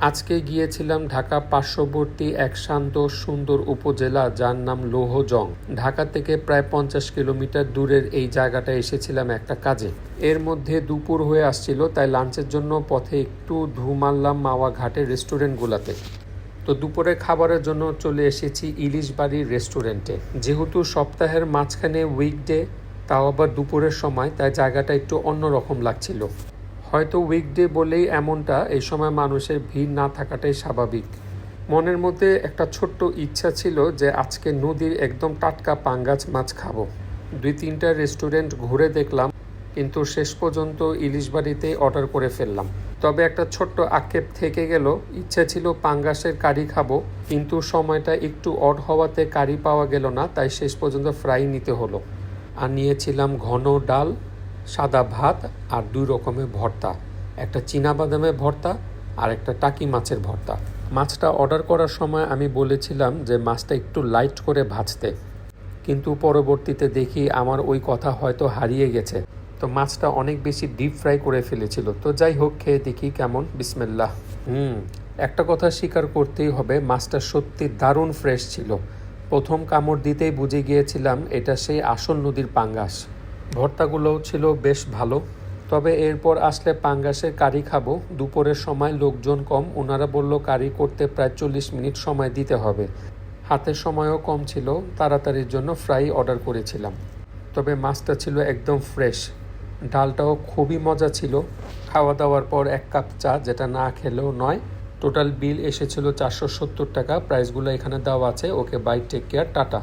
আজকে গিয়েছিলাম ঢাকা পার্শ্ববর্তী এক শান্ত সুন্দর উপজেলা যার নাম লৌহজং। ঢাকা থেকে প্রায় 50 কিলোমিটার দূরের এই জায়গাটায় এসেছিলাম একটা কাজে। এর মধ্যে দুপুর হয়ে আসছিল, তাই লাঞ্চের জন্য পথে একটু ঢু মারলাম মাওয়া ঘাটের রেস্টুরেন্টগুলোতে। তো দুপুরে খাবারের জন্য চলে এসেছি ইলিশ বাড়ির রেস্টুরেন্টে। যেহেতু সপ্তাহের মাঝখানে উইকডে, তাও আবার দুপুরের সময়, তাই জায়গাটা একটু অন্যরকম লাগছিল। হয়তো উইকডে বলেই এমনটা, এই সময় মানুষের ভিড় না থাকাটাই স্বাভাবিক। মনের মধ্যে একটা ছোট্ট ইচ্ছা ছিল যে আজকে নদীর একদম টাটকা পাঙ্গাস মাছ খাবো। 2-3টা রেস্টুরেন্ট ঘুরে দেখলাম, কিন্তু শেষ পর্যন্ত ইলিশ বাড়িতেই অর্ডার করে ফেললাম। তবে একটা ছোট্ট আক্ষেপ থেকে গেল, ইচ্ছা ছিল পাঙ্গাসের কারি খাবো, কিন্তু সময়টা একটু অড হওয়াতে কারি পাওয়া গেল না, তাই শেষ পর্যন্ত ফ্রাই নিতে হলো। আর নিয়েছিলাম ঘন ডাল, সাদা ভাত আর 2 রকমের ভর্তা, একটা চীনাবাদামের ভর্তা আর একটা টাকি মাছের ভর্তা। মাছটা অর্ডার করার সময় আমি বলেছিলাম যে মাছটা একটু লাইট করে ভাজতে, কিন্তু পরবর্তীতে দেখি আমার ওই কথা হয়তো হারিয়ে গেছে। তো মাছটা অনেক বেশি ডিপ ফ্রাই করে ফেলেছিল। তো যাই হোক, খেয়ে দেখি কেমন। বিসমিল্লাহ। একটা কথা স্বীকার করতেই হবে, মাছটা সত্যি দারুণ ফ্রেশ ছিল। প্রথম কামড় দিতেই বুঝে গিয়েছিলাম এটা সেই আসল নদীর পাঙ্গাস। ভর্তাগুলোও ছিল বেশ ভালো। তবে এরপর আসলে পাঙ্গাসের কারি খাবো। দুপুরের সময় লোকজন কম, ওনারা বলল কারি করতে প্রায় 40 মিনিট সময় দিতে হবে। হাতের সময়ও কম ছিল, তাড়াতাড়ির জন্য ফ্রাই অর্ডার করেছিলাম। তবে মাছটা ছিল একদম ফ্রেশ, ডালটাও খুবই মজা ছিল। খাওয়া দাওয়ার পর 1 কাপ চা, যেটা না খেলেও নয়। টোটাল বিল এসেছিল 470 টাকা। প্রাইসগুলো এখানে দেওয়া আছে। ওকে, বাই, টেক কেয়ার, টাটা।